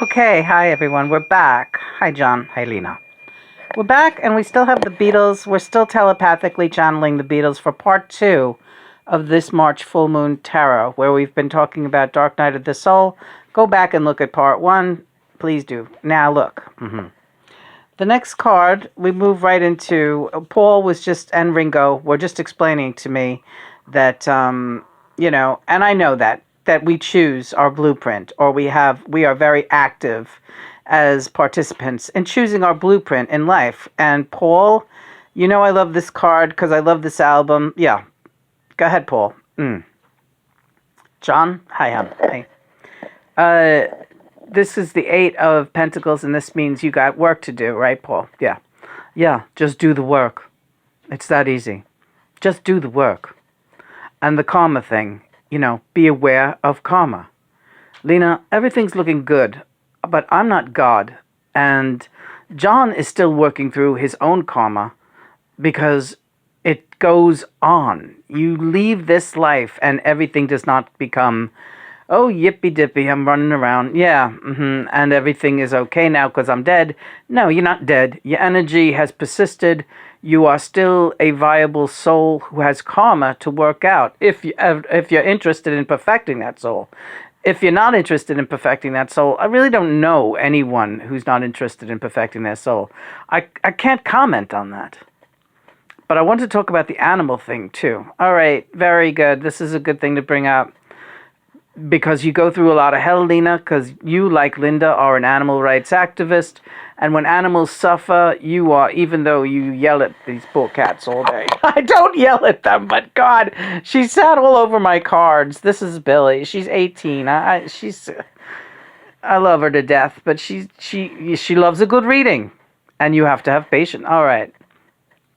Okay, hi everyone. We're back. Hi John. Hi Lena. We're back and we still have the Beatles. We're still telepathically channeling the Beatles for part 2 of this March full moon tarot, where we've been talking about Dark Night of the Soul. Go back and look at part 1. Please do. Now look. The next card, we move right into, Paul was just, and Ringo were just explaining to me that, and I know that we choose our blueprint, or we are very active as participants in choosing our blueprint in life. And Paul, I love this card because I love this album. Yeah. Go ahead, Paul. John? Hi, Hey. This is the 8 of Pentacles, and this means you got work to do, right, Paul? Yeah. Yeah, just do the work. It's that easy. Just do the work. And the karma thing, be aware of karma. Lena, everything's looking good, but I'm not God. And John is still working through his own karma because it goes on. You leave this life and everything does not become, oh, yippee dippy, I'm running around. Yeah, and everything is okay now because I'm dead. No, you're not dead. Your energy has persisted. You are still a viable soul who has karma to work out if you're interested in perfecting that soul. If you're not interested in perfecting that soul, I really don't know anyone who's not interested in perfecting their soul. I can't comment on that. But I want to talk about the animal thing too. All right, very good. This is a good thing to bring up. Because you go through a lot of hell, Lena, because you, like Linda, are an animal rights activist. And when animals suffer, you are, even though you yell at these poor cats all day. I don't yell at them, but God, she sat all over my cards. This is Billy. She's 18. I love her to death, but she loves a good reading. And you have to have patience. All right.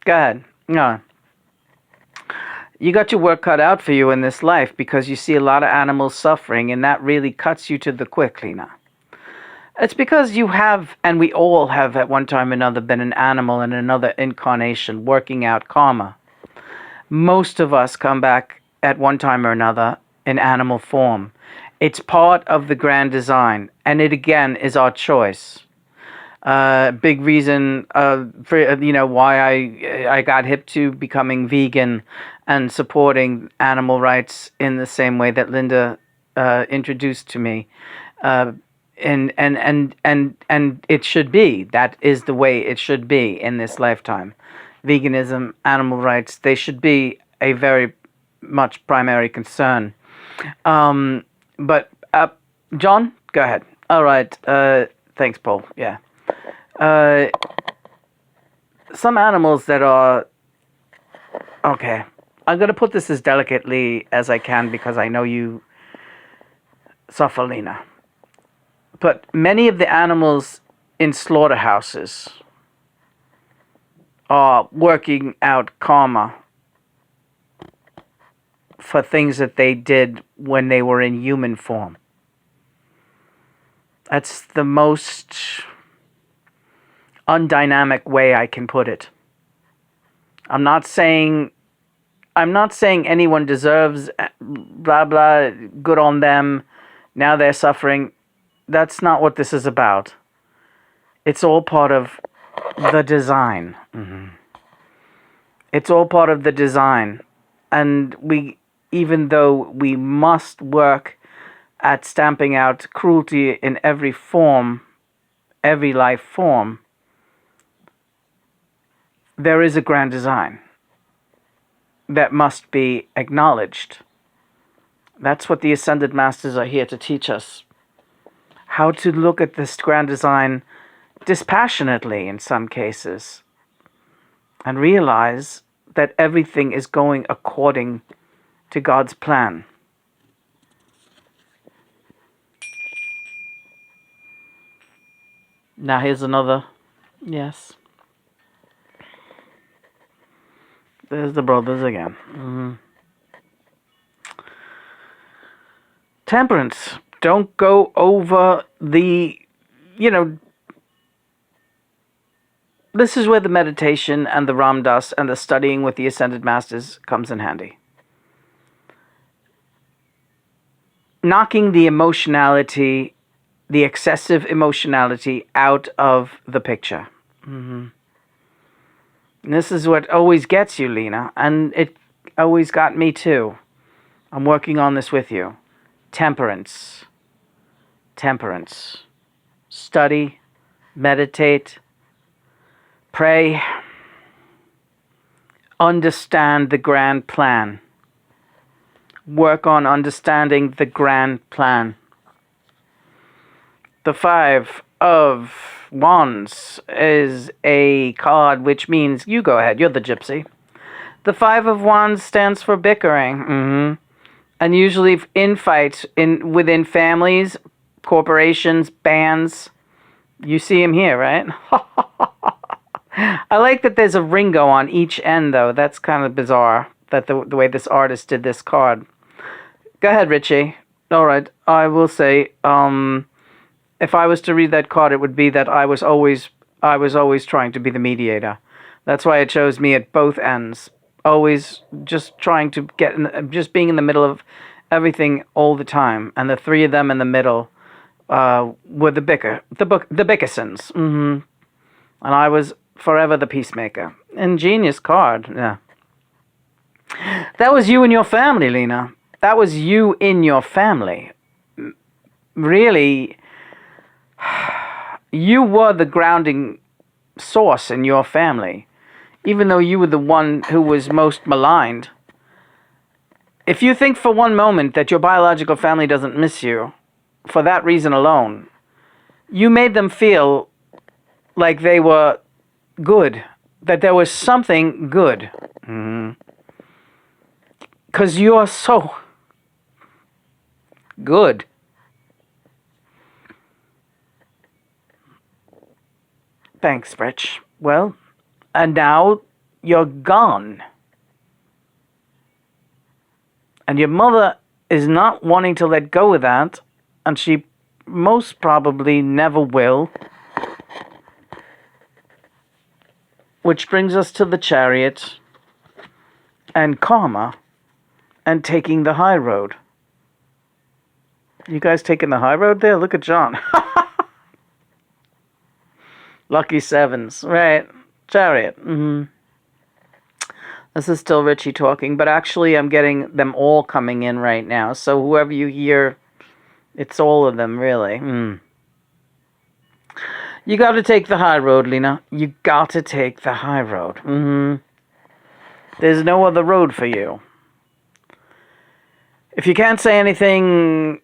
Go ahead. No. You got your work cut out for you in this life because you see a lot of animals suffering, and that really cuts you to the quick, Lena. It's because you have, and we all have at one time or another, been an animal in another incarnation working out karma. Most of us come back at one time or another in animal form. It's part of the grand design, and it again is our choice. Big reason for why I got hip to becoming vegan and supporting animal rights in the same way that Linda introduced to me, and it should be. That is the way it should be in this lifetime. Veganism, animal rights, they should be a very much primary concern. But John, go ahead. All right. Thanks, Paul. Yeah. Some animals that are okay. I'm going to put this as delicately as I can because I know you suffer, Lena. But many of the animals in slaughterhouses are working out karma for things that they did when they were in human form. That's the most undynamic way I can put it. I'm not saying anyone deserves blah blah, good on them, now they're suffering. That's not what this is about. It's all part of the design. It's all part of the design. And even though we must work at stamping out cruelty in every form, every life form, there is a grand design that must be acknowledged. That's what the Ascended Masters are here to teach us. How to look at this grand design dispassionately in some cases and realize that everything is going according to God's plan. Now here's another. Yes. There's the brothers again. Temperance. Don't go over the, this is where the meditation and the Ramdas and the studying with the Ascended Masters comes in handy. Knocking the emotionality the excessive emotionality out of the picture. And this is what always gets you, Lena, and it always got me too. I'm working on this with you. Temperance. Temperance. Study, meditate, pray, understand the grand plan. Work on understanding the grand plan. The Five of Wands is a card which means, you go ahead, you're the gypsy. The Five of Wands stands for bickering. And usually in fights within families, corporations, bands. You see him here, right? I like that there's a Ringo on each end, though. That's kind of bizarre, that the way this artist did this card. Go ahead, Richie. All right, I will say, if I was to read that card, it would be that I was always trying to be the mediator. That's why it shows me at both ends. Always just trying to just being in the middle of everything all the time. And the three of them in the middle were the Bickersons. And I was forever the peacemaker. Ingenious card, yeah. That was you and your family, Lena. That was you in your family. Really, you were the grounding source in your family. Even though you were the one who was most maligned. If you think for one moment that your biological family doesn't miss you, for that reason alone, you made them feel like they were good, that there was something good. Because you're so good. Thanks, Rich. Well, and now you're gone. And your mother is not wanting to let go of that, and she most probably never will. Which brings us to the Chariot and karma and taking the high road. You guys taking the high road there? Look at John. Lucky sevens, right? Chariot. This is still Richie talking, but actually I'm getting them all coming in right now. So whoever you hear, it's all of them, really. You got to take the high road, Lena. You got to take the high road. There's no other road for you. If you can't say anything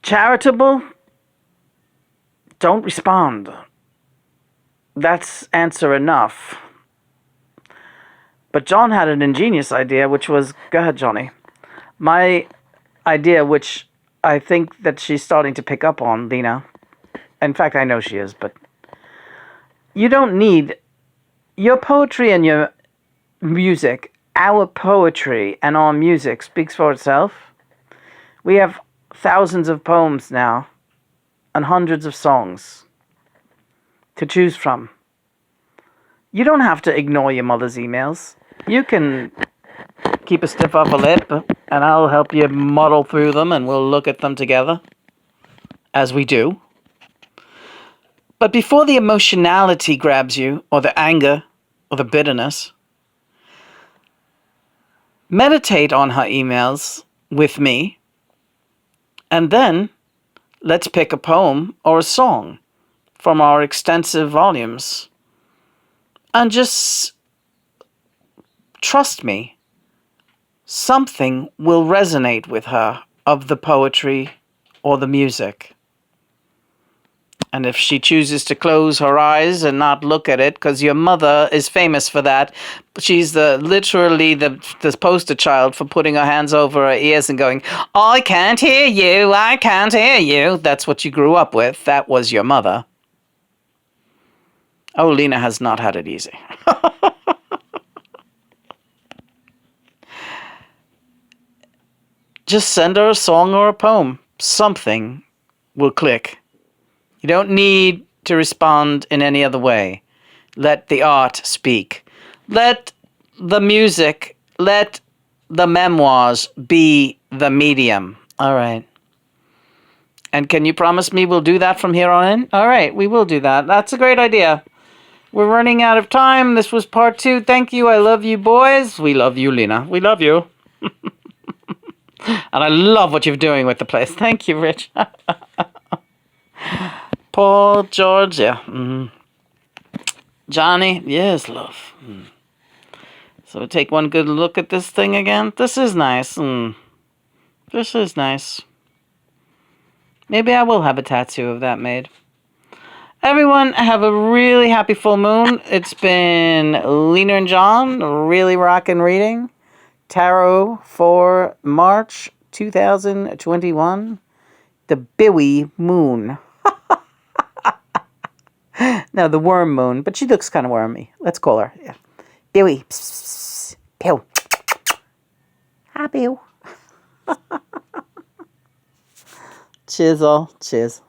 charitable, don't respond. That's answer enough. But John had an ingenious idea, which was, go ahead, Johnny. My idea, which I think that she's starting to pick up on, Lena. In fact, I know she is, but you don't need your poetry and your music. Our poetry and our music speaks for itself. We have thousands of poems now and hundreds of songs to choose from. You don't have to ignore your mother's emails. You can keep a stiff upper lip, and I'll help you muddle through them, and we'll look at them together, as we do. But before the emotionality grabs you, or the anger, or the bitterness, meditate on her emails with me, and then let's pick a poem or a song from our extensive volumes. And just trust me, something will resonate with her of the poetry or the music. And if she chooses to close her eyes and not look at it, because your mother is famous for that, she's literally the poster child for putting her hands over her ears and going, I can't hear you, I can't hear you. That's what you grew up with. That was your mother. Oh, Lena has not had it easy. Just send her a song or a poem. Something will click. You don't need to respond in any other way. Let the art speak. Let the music, let the memoirs be the medium. All right. And can you promise me we'll do that from here on in? All right, we will do that. That's a great idea. We're running out of time. This was part 2. Thank you. I love you, boys. We love you, Lena. We love you. And I love what you're doing with the place. Thank you, Rich. Paul, George, yeah. Johnny, yes, love. So we take one good look at this thing again. This is nice. This is nice. Maybe I will have a tattoo of that made. Everyone, have a really happy full moon. It's been Lena and John, really rockin' reading. Tarot for March 2021. The Bowie moon. No, the worm moon, but she looks kind of wormy. Let's call her. Yeah. Bowie. Pew. Hi, Bill. Cheers all. Cheers.